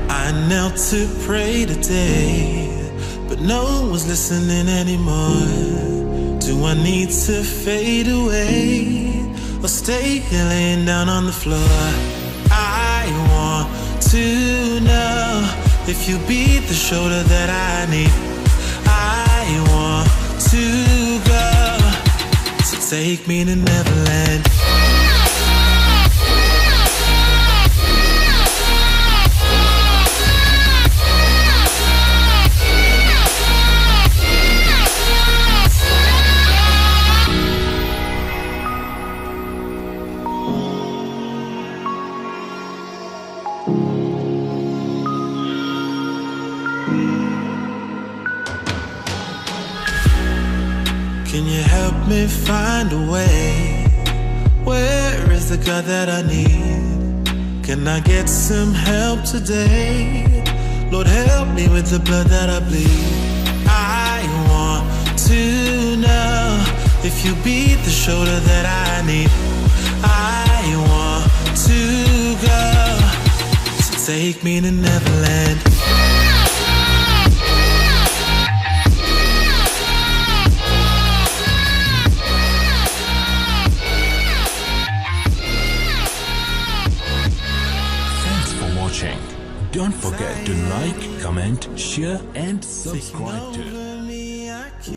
I knelt to pray today, but no one was listening anymore. Do I need to fade away or stay here laying down on the floor? I want to know if you be the shoulder that I need. I want to go, so take me to Neverland. Can you help me find a way? Where is the God that I need? Can I get some help today? Lord, help me with the blood that I bleed. I want to know if you be the shoulder that I need. I want to go, so take me to Neverland. Don't forget to like, comment, share and subscribe to